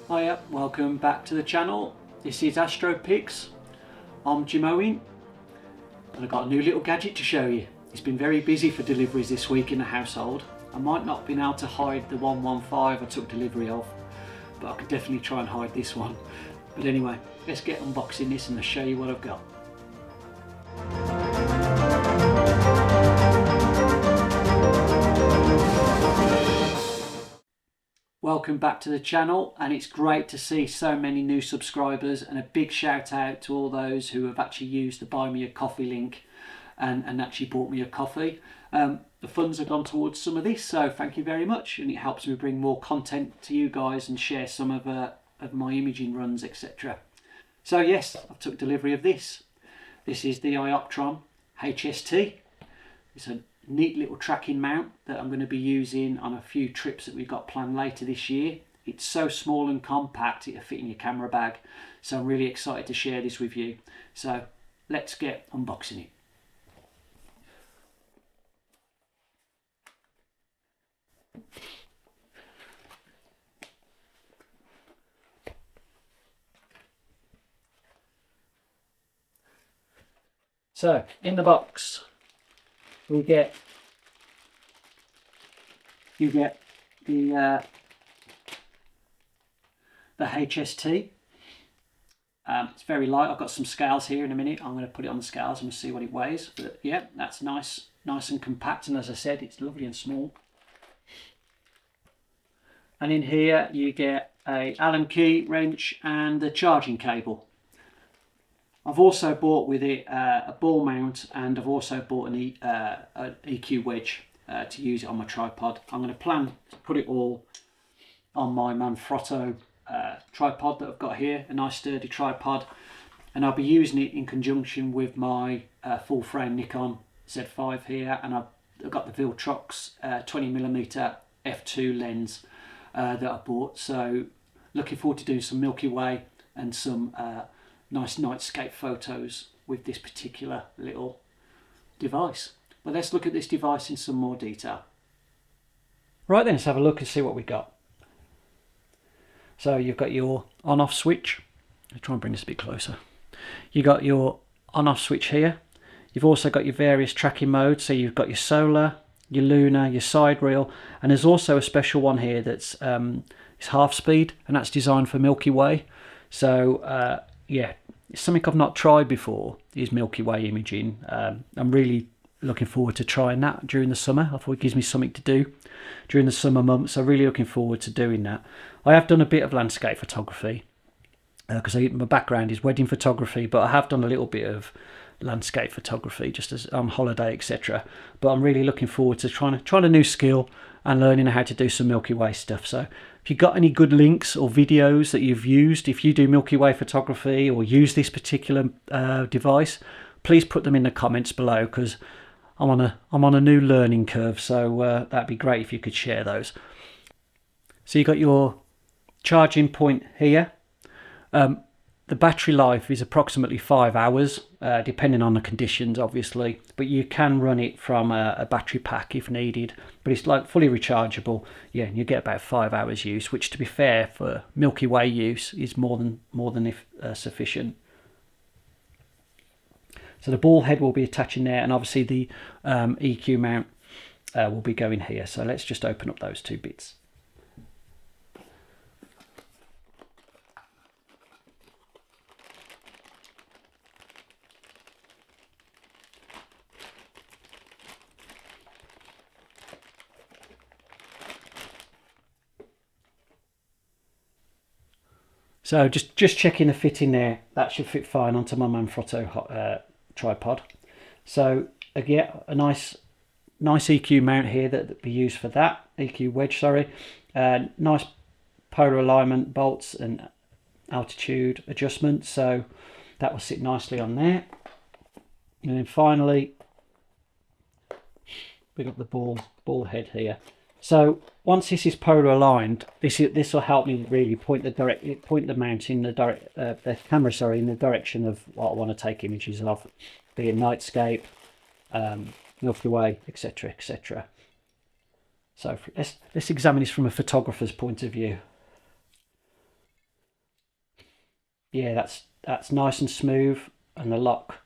Hiya, welcome back to the channel. This is Astro Pics. I'm Jim Owen and I've got a new little gadget to show you. It's been very busy for deliveries this week in the household. I might not have been able to hide the 115 I took delivery of, but I could definitely try and hide this one. But anyway, let's get unboxing this and I'll show you what I've got. Welcome back to the channel, and it's great to see so many new subscribers, and a big shout out to all those who have actually used the buy me a coffee link and actually bought me a coffee. The funds have gone towards some of this, so thank you very much, and it helps me bring more content to you guys and share some of my imaging runs, etc. So yes, I took delivery of this. This is the iOptron HST. It's a neat little tracking mount that I'm going to be using on a few trips that we've got planned later this year. It's so small and compact it'll fit in your camera bag, so I'm really excited to share this with you. So let's get unboxing it. So in the box you get the HST. It's very light. I've got some scales here in a minute. I'm going to put it on the scales and we'll see what it weighs. But yeah, that's nice and compact, and as I said, it's lovely and small. And in here you get a Allen key, wrench and the charging cable. I've also bought with it a ball mount, and I've also bought an EQ wedge to use it on my tripod. I'm going to plan to put it all on my Manfrotto tripod that I've got here, a nice sturdy tripod, and I'll be using it in conjunction with my full frame Nikon Z5 here, and I've got the Viltrox 20mm f2 lens that I bought. So looking forward to doing some Milky Way and some nice nightscape photos with this particular little device. But let's look at this device in some more detail. Right then, let's have a look and see what we got. So you've got your on-off switch. I'll try and bring this a bit closer. You've got your on-off switch here. You've also got your various tracking modes. So you've got your solar, your lunar, your side reel, and there's also a special one here that's it's half speed, and that's designed for Milky Way. So yeah, it's something I've not tried before, is Milky Way imaging. I'm really looking forward to trying that during the summer. I thought it gives me something to do during the summer months. I'm really looking forward to doing that. I have done a bit of landscape photography because my background is wedding photography, but I have done a little bit of landscape photography just as on holiday, etc. But I'm really looking forward to trying a new skill and learning how to do some Milky Way stuff. So if you've got any good links or videos that you've used, if you do Milky Way photography or use this particular device, please put them in the comments below, because I'm on a new learning curve. So that'd be great if you could share those. So you've got your charging point here. The battery life is approximately 5 hours, depending on the conditions, obviously, but you can run it from a battery pack if needed, but it's like fully rechargeable. Yeah, you get about 5 hours use, which, to be fair, for Milky Way use is more than sufficient. So the ball head will be attaching there, and obviously the EQ mount will be going here. So let's just open up those two bits. So just checking the fitting there, that should fit fine onto my Manfrotto tripod. So again, a nice EQ mount here that be used for that, EQ wedge, sorry. Nice polar alignment bolts and altitude adjustment, so that will sit nicely on there. And then finally, we got the ball head here. So once this is polar aligned, this will help me really point the mount in the camera, sorry, in the direction of what I want to take images of, be it nightscape, Milky Way, etc., etc. So let's examine this from a photographer's point of view. yeah, that's nice and smooth, and the lock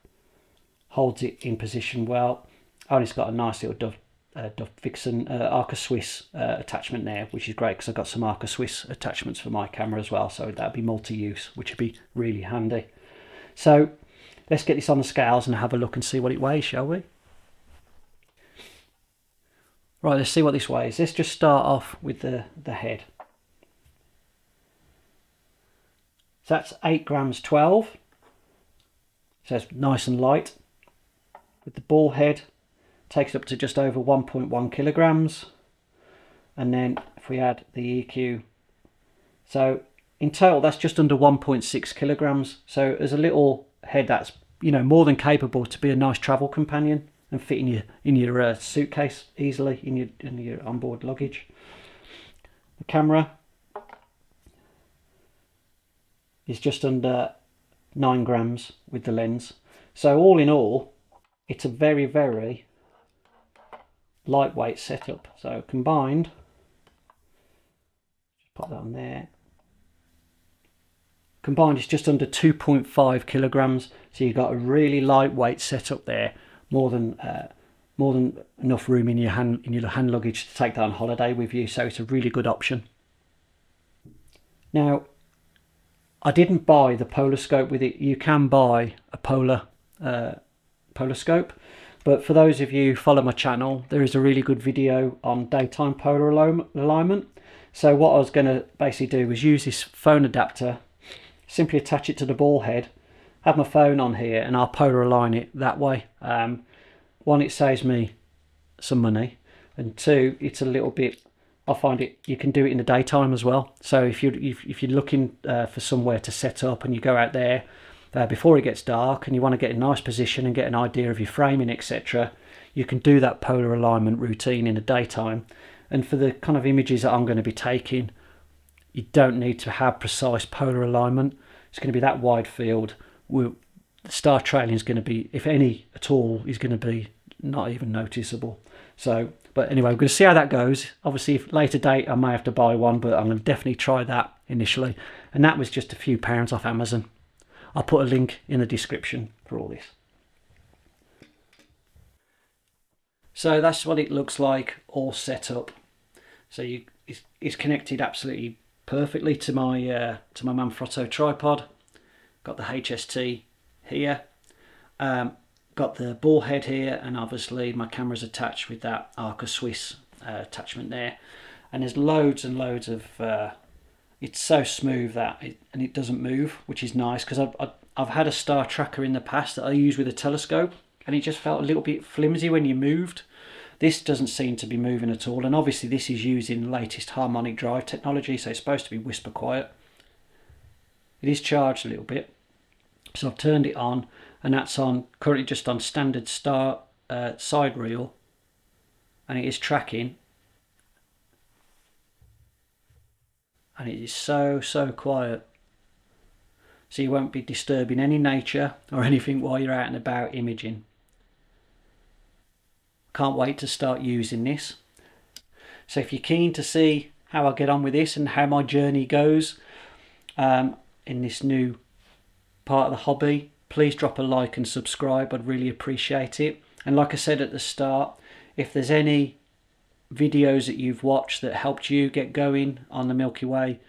holds it in position well. And it's got a nice little Dove Vixen Arca Swiss attachment there, which is great because I've got some Arca Swiss attachments for my camera as well, so that'd be multi-use, which would be really handy. So let's get this on the scales and have a look and see what it weighs, shall we? Right, let's see what this weighs. Let's just start off with the head. So that's 8 grams 12. So it's nice and light. With the ball head, takes it up to just over 1.1 kilograms. And then if we add the EQ, so in total that's just under 1.6 kilograms. So as a little head, that's, you know, more than capable to be a nice travel companion and fit in your suitcase easily, in your onboard luggage. The camera is just under 9 grams with the lens. So all in all, it's a very, very lightweight setup. So combined, just put that on there. Combined, it's just under 2.5 kilograms. So you've got a really lightweight setup there, more than enough room in your hand luggage to take that on holiday with you. So it's a really good option. Now, I didn't buy the polar scope with it. You can buy a polar scope, but for those of you who follow my channel, there is a really good video on daytime polar alignment. So what I was going to basically do was use this phone adapter, simply attach it to the ball head, have my phone on here, and I'll polar align it that way. One, it saves me some money, and two, it's a little bit, I find it, you can do it in the daytime as well. So if you're looking for somewhere to set up and you go out there before it gets dark and you want to get a nice position and get an idea of your framing, etc., you can do that polar alignment routine in the daytime. And for the kind of images that I'm going to be taking, you don't need to have precise polar alignment. It's going to be that wide field. The star trailing is going to be, if any at all, is going to be not even noticeable. So, but anyway, we're going to see how that goes. Obviously, if later date I may have to buy one, but I'm going to definitely try that initially. And that was just a few pounds off Amazon. I'll put a link in the description for all this. So that's what it looks like all set up. So it's connected absolutely perfectly to my Manfrotto tripod. Got the HST here. Got the ball head here, and obviously my camera's attached with that Arca Swiss attachment there. And there's loads and loads of it's so smooth that it doesn't move, which is nice, because I've had a star tracker in the past that I used with a telescope, and it just felt a little bit flimsy when you moved. This doesn't seem to be moving at all, and obviously this is using the latest Harmonic drive technology, so it's supposed to be whisper quiet. It is charged a little bit, so I've turned it on, and that's on currently just on standard star side reel, and it is tracking, and it is so quiet, so you won't be disturbing any nature or anything while you're out and about imaging. Can't wait to start using this. So if you're keen to see how I get on with this and how my journey goes in this new part of the hobby, please drop a like and subscribe. I'd really appreciate it. And like I said at the start, if there's any videos that you've watched that helped you get going on the Milky Way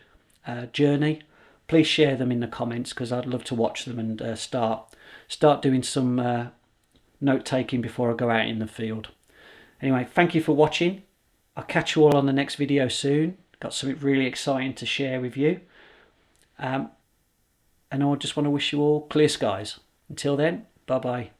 journey, please share them in the comments, because I'd love to watch them and start doing some note taking before I go out in the field. Anyway, thank you for watching. I'll catch you all on the next video soon. Got something really exciting to share with you. And I just want to wish you all clear skies. Until then, bye bye.